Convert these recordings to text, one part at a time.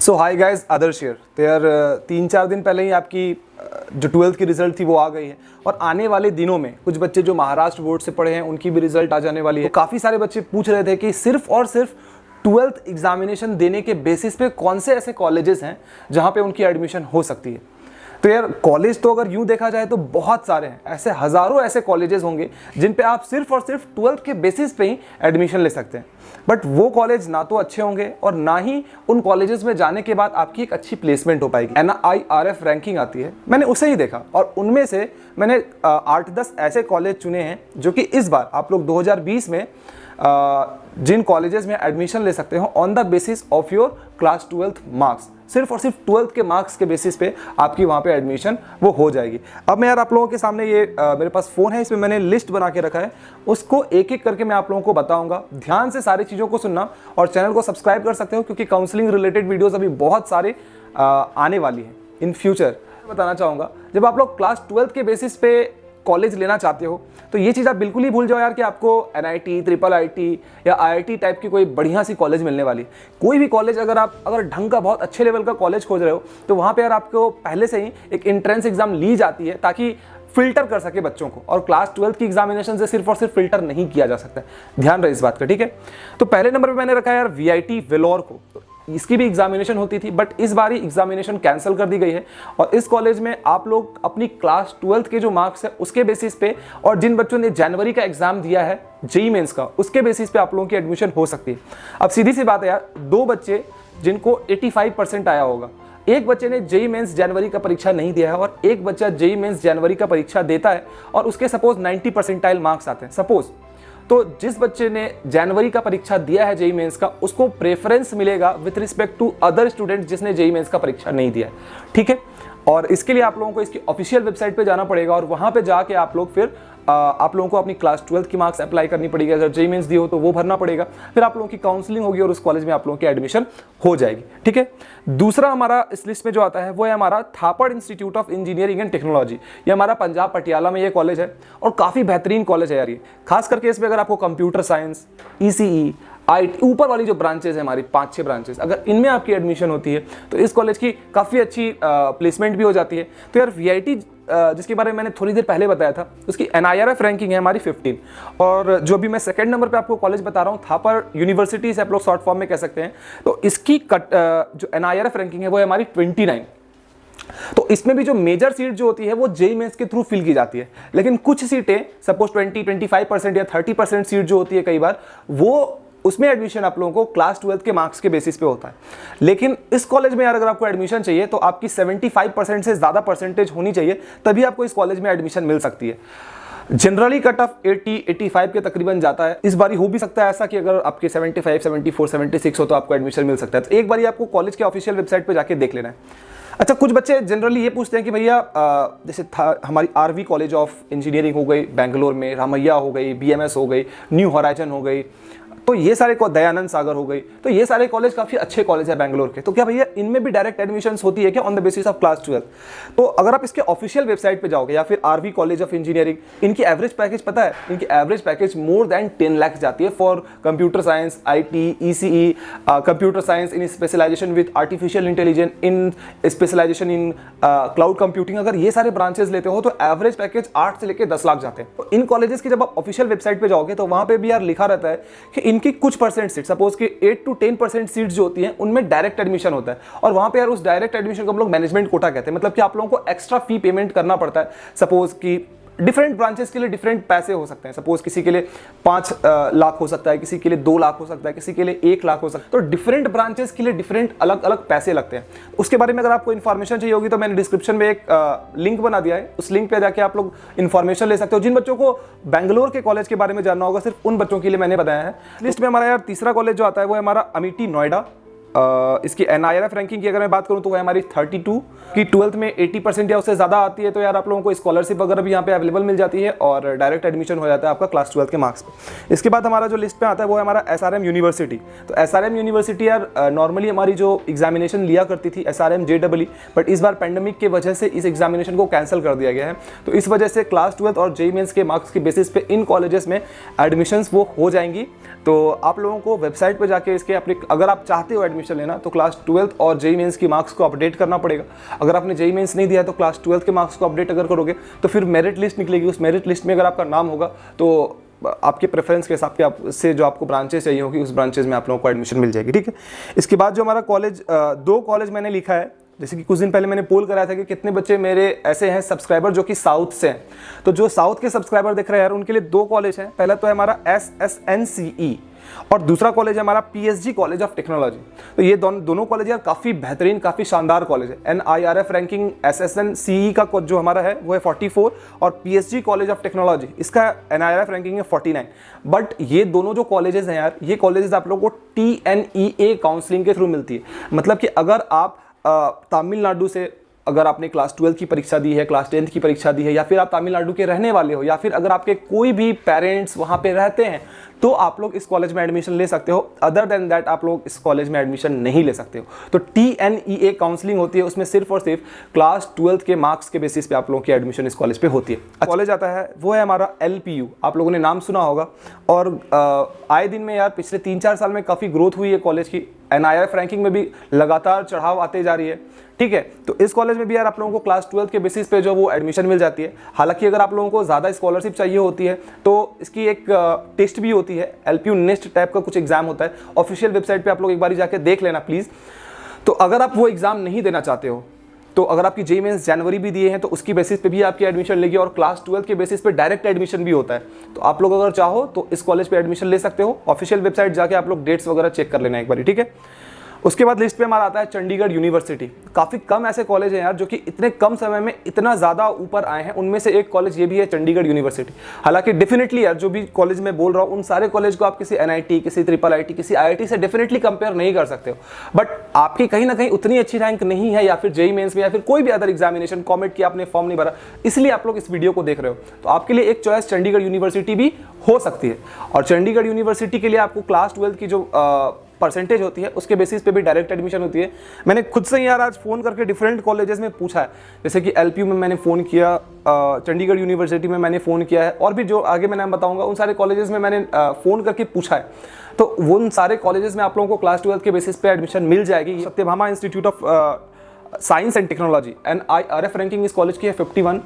So hi guys, Adarsh here. तो यार 3-4 दिन पहले ही आपकी जो 12th की रिजल्ट थी वो आ गई है और आने वाले दिनों में कुछ बच्चे जो महाराष्ट्र बोर्ड से पढ़े हैं उनकी भी रिजल्ट आ जाने वाली है। तो काफ़ी सारे बच्चे पूछ रहे थे कि सिर्फ और सिर्फ 12th एग्जामिनेशन देने के बेसिस पे कौन से ऐसे कॉलेजेस हैं जहाँ पे उनकी एडमिशन हो सकती है। तो यार कॉलेज तो अगर यूँ देखा जाए तो बहुत सारे हैं, ऐसे हज़ारों ऐसे कॉलेजेस होंगे जिन पे आप सिर्फ और सिर्फ 12th के बेसिस पे ही एडमिशन ले सकते हैं। बट वो कॉलेज ना तो अच्छे होंगे और ना ही उन कॉलेजेस में जाने के बाद आपकी एक अच्छी प्लेसमेंट हो पाएगी। NIRF रैंकिंग आती है, मैंने उसे ही देखा और उनमें से मैंने 8-10 ऐसे कॉलेज चुने हैं जो कि इस बार आप लोग 2020 में जिन कॉलेजेस में एडमिशन ले सकते हो on the basis of your class 12th marks, सिर्फ और सिर्फ 12th के मार्क्स के बेसिस पे आपकी वहाँ पे एडमिशन वो हो जाएगी। अब मैं यार आप लोगों के सामने ये मेरे पास फ़ोन है, इसमें मैंने लिस्ट बना के रखा है, उसको एक एक करके मैं आप लोगों को बताऊंगा। ध्यान से सारी चीज़ों को सुनना और चैनल को सब्सक्राइब कर सकते हो क्योंकि काउंसलिंग रिलेटेड वीडियोज़ अभी बहुत सारे आने वाली हैं इन फ्यूचर। बताना चाहूँगा, जब आप लोग क्लास 12th के बेसिस पे कॉलेज लेना चाहते हो तो ये चीज़ आप बिल्कुल ही भूल जाओ यार कि आपको NIT, IIT या IIT टाइप की कोई बढ़िया सी कॉलेज मिलने वाली है। कोई भी कॉलेज अगर ढंग का बहुत अच्छे लेवल का कॉलेज खोज रहे हो तो वहाँ पे यार आपको पहले से ही एक एंट्रेंस एग्जाम ली जाती है ताकि फिल्टर कर सके बच्चों को, और क्लास 12th की एग्जामिनेशन से सिर्फ और सिर्फ फिल्टर नहीं किया जा सकता। ध्यान रहे इस बात का, ठीक है। तो पहले नंबर पे मैंने रखा है यार VIT वेलोर को। इसकी भी एग्जामिनेशन होती थी बट इस बार ही एग्जामिनेशन कैंसिल कर दी गई है और इस कॉलेज में आप लोग अपनी क्लास 12th के जो मार्क्स है उसके बेसिस पे और जिन बच्चों ने जनवरी का एग्जाम दिया है JEE मेंस का, उसके बेसिस पे आप लोगों की एडमिशन हो सकती है। अब सीधी सी बात है यार, 2 बच्चे जिनको 85% आया होगा, एक बच्चे ने JEE मेंस जनवरी का परीक्षा नहीं दिया है और एक बच्चा JEE मेंस जनवरी का परीक्षा देता है और उसके सपोज 90 परसेंटाइल मार्क्स आते हैं सपोज, तो जिस बच्चे ने जनवरी का परीक्षा दिया है JEE मेंस का उसको प्रेफरेंस मिलेगा with respect to other student जिसने JEE मेंस का परीक्षा नहीं दिया है, ठीक है। और इसके लिए आप लोगों को इसकी ऑफिशियल वेबसाइट पे जाना पड़ेगा और वहाँ पे जाके आप लोग फिर आप लोगों को अपनी क्लास 12th की मार्क्स अप्लाई करनी पड़ेगी। अगर JEE मेंस दी हो तो वो भरना पड़ेगा, फिर आप लोगों की काउंसलिंग होगी और उस कॉलेज में आप लोगों की एडमिशन हो जाएगी, ठीक है। दूसरा हमारा इस लिस्ट में जो आता है वो है हमारा Thapar institute of engineering and technology. ये हमारा पंजाब पटियाला में ये कॉलेज है और काफ़ी बेहतरीन कॉलेज है यार ये, खास करके इसमें अगर आपको कंप्यूटर साइंस, ECE, IT, ऊपर वाली जो ब्रांचेज है हमारी 5-6 ब्रांचेज, अगर इनमें आपकी एडमिशन होती है तो इस कॉलेज की काफ़ी अच्छी प्लेसमेंट भी हो जाती है। तो यार VIT जिसके बारे में मैंने थोड़ी देर पहले बताया था, उसकी NIRF रैंकिंग है हमारी 15 और जो भी मैं सेकंड नंबर पे आपको कॉलेज बता रहा हूँ थापर यूनिवर्सिटी से आप लोग शॉर्ट फॉर्म में कह सकते हैं, तो इसकी जो NIRF रैंकिंग है वो है हमारी 29। तो इसमें भी जो मेजर सीट जो होती है वो JEE मेंस के थ्रू फिल की जाती है, लेकिन कुछ सीटें सपोज 20-25% या 30% सीट जो होती है कई बार वो उसमें एडमिशन आप लोगों को क्लास 12th के मार्क्स के बेसिस पे होता है। लेकिन इस कॉलेज में यार अगर आपको एडमिशन चाहिए तो आपकी 75% से ज़्यादा परसेंटेज होनी चाहिए, तभी आपको इस कॉलेज में एडमिशन मिल सकती है। जनरली कट ऑफ 80-85 के तकरीबन जाता है। इस बारी हो भी सकता है ऐसा कि अगर आपके 75, 74, 76 हो तो आपको एडमिशन मिल सकता है। तो एक बारी आपको कॉलेज के ऑफिशियल वेबसाइट पर जाके देख लेना है। अच्छा, कुछ बच्चे जनरली ये पूछते हैं कि भैया जैसे हमारी RV कॉलेज ऑफ इंजीनियरिंग हो गई बेंगलोर में, रामैया हो गई, BMS हो गई, न्यू हॉराइजन हो गई, तो ये सारे दयानंद सागर हो गई, तो ये सारे कॉलेज काफ़ी अच्छे कॉलेज है बेंगलोर के। तो क्या भैया इनमें भी डायरेक्ट एडमिशन्स होती है क्या on the basis of class 12? तो अगर आप इसके ऑफिशियल वेबसाइट पे जाओगे या फिर RV कॉलेज ऑफ इंजीनियरिंग, इनकी एवरेज पैकेज पता है, इनकी average package more than 10 lakh जाती है for computer science, IT, ECE, computer science in specialisation with artificial intelligence, in specialisation in cloud computing. अगर ये सारे ब्रांचेस लेते हो तो एवरेज पैकेज 8 से लेकर 10 लाख जाते हैं। तो इन कॉलेजेस की जब आप ऑफिशियल वेबसाइट पे जाओगे तो वहाँ पे भी यार लिखा रहता है कि इनकी कुछ परसेंट सीट, सपोज कि 8-10% सीट्स जो होती हैं उनमें डायरेक्ट एडमिशन होता है और वहां पे यार उस डायरेक्ट एडमिशन को हम लोग मैनेजमेंट कोटा कहते हैं। मतलब कि आप लोगों को एक्स्ट्रा फी पेमेंट करना पड़ता है। सपोज कि डिफरेंट ब्रांचेस के लिए डिफरेंट पैसे हो सकते हैं, सपोज किसी के लिए 5 लाख हो सकता है, किसी के लिए 2 लाख हो सकता है, किसी के लिए 1 लाख हो सकता है। तो डिफरेंट ब्रांचेस के लिए डिफरेंट अलग अलग पैसे लगते हैं। उसके बारे में अगर आपको इन्फॉर्मेशन चाहिए होगी तो मैंने डिस्क्रिप्शन में एक लिंक बना दिया है, उस लिंक पे जाके आप लोग इन्फॉर्मेशन ले सकते हो। जिन बच्चों को बेंगलोर के कॉलेज के बारे में जानना होगा सिर्फ उन बच्चों के लिए मैंने बताया है। लिस्ट में हमारा यार तीसरा कॉलेज जो आता है वो है हमारा अमेठी नोएडा। इसकी NIRF रैंकिंग की अगर मैं बात करूं तो वो है हमारी 32 की 12th में 80% या उससे ज़्यादा आती है। तो यार आप लोगों को स्कॉलरशिप वगैरह भी यहाँ पे अवेलेबल मिल जाती है और डायरेक्ट एडमिशन हो जाता है आपका क्लास 12th के मार्क्स पे। इसके बाद हमारा जो लिस्ट पे आता है वो है हमारा SRM यूनिवर्सिटी। तो SRM यूनिवर्सिटी यार नॉर्मली हमारी जो एग्जामिनेशन लिया करती थी SRM JEE, बट इस बार पेंडेमिक की वजह से इस एग्जामिनेशन को कैंसिल कर दिया गया है। तो इस वजह से क्लास 12th और JEE मेंस के मार्क्स के बेसिस पे इन कॉलेजेस में एडमिशन्स वो हो जाएंगी। तो आप लोगों को वेबसाइट पर जाके इसके अपने अगर आप चाहते हो एडमिशन एडमिशन लेना तो क्लास 12th और जेईई मेंस की मार्क्स को अपडेट करना पड़ेगा। अगर आपने जेईई मेंस नहीं दिया है तो क्लास 12th के मार्क्स को अपडेट अगर करोगे तो फिर मेरिट लिस्ट निकलेगी, उस मेरिट लिस्ट में अगर आपका नाम होगा तो आपके प्रेफरेंस के हिसाब से जो आपको ब्रांचेस चाहिए होगी उस ब्रांचेस में आप लोगों को एडमिशन मिल जाएगी। ठीक है, इसके बाद जो हमारा कॉलेज, 2 कॉलेज मैंने लिखा है। जैसे कि कुछ दिन पहले मैंने पोल कराया था कि कितने बच्चे मेरे ऐसे हैं सब्सक्राइबर जो कि साउथ से हैं, तो जो साउथ के सब्सक्राइबर दिख रहे हैं यार उनके लिए 2 कॉलेज हैं। पहला तो है हमारा SSNCE और दूसरा कॉलेज है हमारा PSG कॉलेज ऑफ टेक्नोलॉजी। तो ये दोनों कॉलेज यार काफ़ी बेहतरीन, काफ़ी शानदार कॉलेज है। NIRF रैंकिंग SSNCE का जो हमारा है वो है 44 और PSG कॉलेज ऑफ टेक्नोलॉजी इसका NIRF रैंकिंग है 49। बट ये दोनों जो कॉलेजेस हैं यार, ये कॉलेजेस आप लोगों को TNEA काउंसलिंग के थ्रू मिलती है। मतलब कि अगर आप तमिलनाडु से, अगर आपने क्लास 12 की परीक्षा दी है, क्लास 10th की परीक्षा दी है, या फिर आप तमिलनाडु के रहने वाले हो, या फिर अगर आपके कोई भी पेरेंट्स वहाँ पे रहते हैं, तो आप लोग इस कॉलेज में एडमिशन ले सकते हो। अदर देन दैट आप लोग इस कॉलेज में एडमिशन नहीं ले सकते हो। तो TNEA काउंसलिंग होती है, उसमें सिर्फ और सिर्फ क्लास 12th के मार्क्स के बेसिस पे आप लोगों की एडमिशन इस कॉलेज पे होती है। कॉलेज आता है वो है हमारा LPU, आप लोगों ने नाम सुना होगा। और आए दिन में यार पिछले 3-4 साल में काफ़ी ग्रोथ हुई है कॉलेज की। NIRF रैंकिंग में भी लगातार चढ़ाव आते जा रही है। ठीक है, तो इस कॉलेज में भी यार आप लोगों को क्लास 12th के बेसिस पे जो वो एडमिशन मिल जाती है। हालांकि अगर आप लोगों को ज़्यादा स्कॉलरशिप चाहिए होती है तो इसकी एक टेस्ट भी होती है, LPU नेस्ट टाइप का कुछ एग्जाम होता है। ऑफिशियल वेबसाइट पे आप लोग एक बार जाके देख लेना प्लीज़। तो अगर आप वो एग्जाम नहीं देना चाहते हो, तो अगर आपकी जेईई मेंस जनवरी भी दिए हैं तो उसकी बेसिस पे भी आपकी एडमिशन लेगी, और क्लास 12 के बेसिस पे डायरेक्ट एडमिशन भी होता है। तो आप लोग अगर चाहो तो इस कॉलेज पे एडमिशन ले सकते हो। ऑफिशियल वेबसाइट जाके आप लोग डेट्स वगैरह चेक कर लेना एक बार, ठीक है। उसके बाद लिस्ट पे हमारा आता है चंडीगढ़ यूनिवर्सिटी। काफ़ी कम ऐसे कॉलेज हैं यार जो कि इतने कम समय में इतना ज़्यादा ऊपर आए हैं, उनमें से एक कॉलेज ये भी है चंडीगढ़ यूनिवर्सिटी। हालांकि डेफिनेटली यार जो भी कॉलेज मैं बोल रहा हूँ उन सारे कॉलेज को आप किसी NIT, किसी IIIT, किसी IIT से डेफिनेटली कंपेयर नहीं कर सकते हो। बट आपकी कहीं ना कहीं उतनी अच्छी रैंक नहीं है, या फिर जेईई मेंस में, या फिर कोई भी अदर एग्जामिनेशन, कॉमेट की आपने फॉर्म नहीं भरा, इसलिए आप लोग इस वीडियो को देख रहे हो। तो आपके लिए एक चॉइस चंडीगढ़ यूनिवर्सिटी भी हो सकती है। और चंडीगढ़ यूनिवर्सिटी के लिए आपको क्लास 12 की जो परसेंटेज होती है उसके बेसिस पे भी डायरेक्ट एडमिशन होती है। मैंने खुद से यार आज फ़ोन करके डिफरेंट कॉलेजेस में पूछा है, जैसे कि LPU में मैंने फ़ोन किया, चंडीगढ़ यूनिवर्सिटी में मैंने फ़ोन किया है, और भी जो आगे मैं नाम बताऊंगा उन सारे कॉलेजेस में मैंने फ़ोन करके पूछा है। तो उन सारे कॉलेजेस में आप लोगों को क्लास 12 के बेसिस पे एडमिशन मिल जाएगी। Satyabhama institute of science and technology NIRF ranking इस कॉलेज की है 51।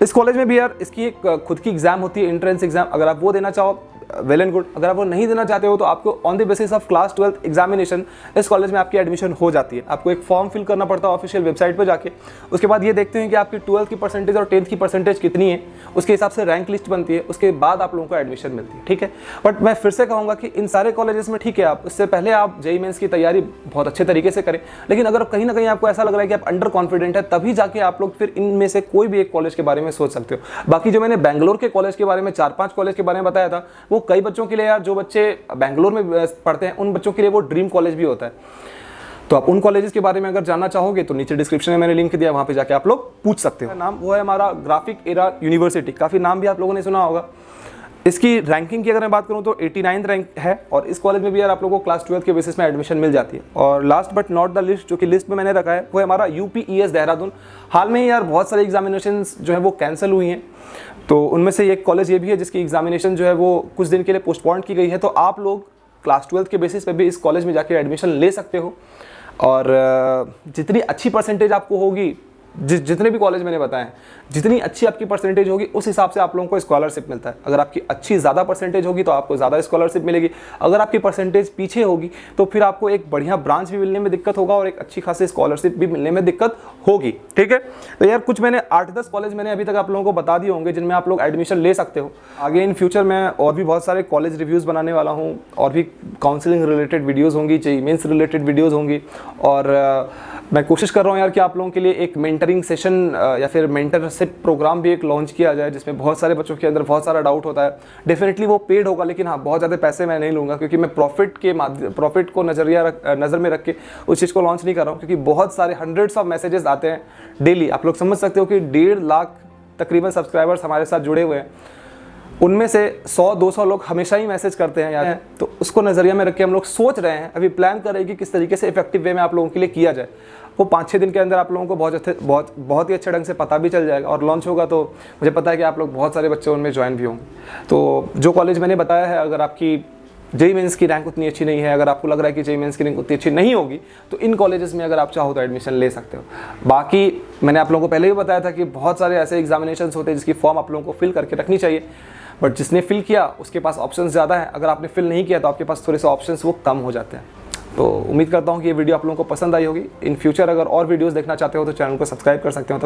इस कॉलेज में भी यार इसकी एक खुद की एग्जाम होती है, एंट्रेंस एग्जाम। अगर आप वो देना चाहो वेल एंड गुड, अगर आप वो नहीं देना चाहते हो तो आपको on the basis of class 12 examination इस कॉलेज में आपकी एडमिशन हो जाती है। आपको एक फॉर्म फिल करना पड़ता है ऑफिशियल वेबसाइट पर जाके। उसके बाद ये देखते हैं कि आपकी 12th की परसेंटेज और 10th की परसेंटेज कितनी है, उसके हिसाब से रैंक लिस्ट बनती है, उसके बाद आप लोगों को एडमिशन मिलती है, ठीक है। बट मैं फिर से कहूँगा कि इन सारे कॉलेजेस में ठीक है, आप इससे पहले आप जेईई मेंस की तैयारी बहुत अच्छे तरीके से करें। लेकिन अगर कहीं ना कहीं आपको ऐसा लग रहा है कि आप अंडर कॉन्फिडेंट है, तभी जाके आप लोग फिर इनमें से कोई भी एक कॉलेज के बारे में सोच सकते हो। बाकी जो मैंने बैंगलोर के कॉलेज के बारे में 4-5 कॉलेज के बारे में बताया था, वो कई बच्चों के लिए, जो बच्चे बैंगलोर में पढ़ते हैं उन बच्चों के लिए वो ड्रीम कॉलेज भी होता है। तो आप उन कॉलेजेस के बारे में अगर जानना चाहोगे तो नीचे डिस्क्रिप्शन में मैंने लिंक दिया, वहां पे जाके आप लोग पूछ सकते हो। नाम वो है हमारा ग्राफिक एरा यूनिवर्सिटी। काफी नाम भी आप लोगों ने सुना होगा। इसकी रैंकिंग की अगर मैं बात करूं तो 89th रैंक है, और इस कॉलेज में भी यार आप लोगों को क्लास 12 के बेसिस में एडमिशन मिल जाती है। और last but not the list, जो कि लिस्ट में मैंने रखा है, वो है हमारा UPES देहरादून। हाल में ही यार बहुत सारे एग्जामिनेशंस जो है वो कैंसिल हुई हैं, तो उनमें से एक कॉलेज ये भी है जिसकी एग्जामिनेशन जो है वो कुछ दिन के लिए पोस्टपोन की गई है। तो आप लोग क्लास 12 के बेसिस पे भी इस कॉलेज में जाके एडमिशन ले सकते हो। और जितनी अच्छी परसेंटेज आपको होगी, जितने भी कॉलेज मैंने बताए हैं, जितनी अच्छी आपकी परसेंटेज होगी उस हिसाब से आप लोगों को स्कॉलरशिप मिलता है। अगर आपकी अच्छी ज़्यादा परसेंटेज होगी तो आपको ज़्यादा स्कॉलरशिप मिलेगी। अगर आपकी परसेंटेज पीछे होगी तो फिर आपको एक बढ़िया ब्रांच भी मिलने में दिक्कत होगा और एक अच्छी खासी स्कॉलरशिप भी मिलने में दिक्कत होगी, ठीक है। तो यार कुछ मैंने 8-10 कॉलेज मैंने अभी तक आप लोगों को बता दिए होंगे जिनमें आप लोग एडमिशन ले सकते हो। आगे इन फ्यूचर मैं और भी बहुत सारे कॉलेज रिव्यूज़ बनाने वाला हूँ, और भी काउंसलिंग रिलेटेड वीडियोज़ होंगी, जेईई मेंस रिलेटेड वीडियोज़ होंगी। और मैं कोशिश कर रहा हूँ यार कि आप लोगों के लिए एक मेंटरिंग सेशन या फिर मेंटरशिप प्रोग्राम भी एक लॉन्च किया जाए, जिसमें बहुत सारे बच्चों के अंदर बहुत सारा डाउट होता है। डेफिनेटली वो पेड होगा, लेकिन हाँ बहुत ज़्यादा पैसे मैं नहीं लूँगा, क्योंकि मैं प्रॉफिट को नज़र में रख के उस चीज़ को लॉन्च नहीं कर रहा हूँ। क्योंकि बहुत सारे हंड्रेड्स ऑफ मैसेजेस आते हैं डेली। आप लोग समझ सकते हो कि 1.5 लाख तकरीबन सब्सक्राइबर्स हमारे साथ जुड़े हुए हैं, उनमें से 100-200 लोग हमेशा ही मैसेज करते हैं यार। तो उसको नज़रिया में रख के हम लोग सोच रहे हैं, अभी प्लान कर रहे हैं कि किस तरीके से इफेक्टिव वे में आप लोगों के लिए किया जाए। वो 5-6 दिन के अंदर आप लोगों को बहुत ही अच्छे ढंग से पता भी चल जाएगा, और लॉन्च होगा तो मुझे पता है कि आप लोग बहुत सारे बच्चे उनमें ज्वाइन भी होंगे। तो जो कॉलेज मैंने बताया है, अगर आपकी जेईई मेंस की रैंक उतनी अच्छी नहीं है, अगर आपको लग रहा है कि जेईई मेंस की रैंक उतनी अच्छी नहीं होगी तो इन कॉलेजेस में अगर आप चाहो तो एडमिशन ले सकते हो। बाकी मैंने आप लोगों को पहले भी बताया था कि बहुत सारे ऐसे एग्जामिनेशंस होते हैं जिसकी फॉर्म आप लोगों को फिल करके रखनी चाहिए, बट जिसने फिल किया उसके पास ऑप्शंस ज़्यादा है, अगर आपने फिल नहीं किया तो आपके पास थोड़े से ऑप्शंस वो कम हो जाते हैं। तो उम्मीद करता हूँ कि ये वीडियो आप लोगों को पसंद आई होगी। इन फ्यूचर अगर और वीडियोस देखना चाहते हो तो चैनल को सब्सक्राइब कर सकते हो। तब तक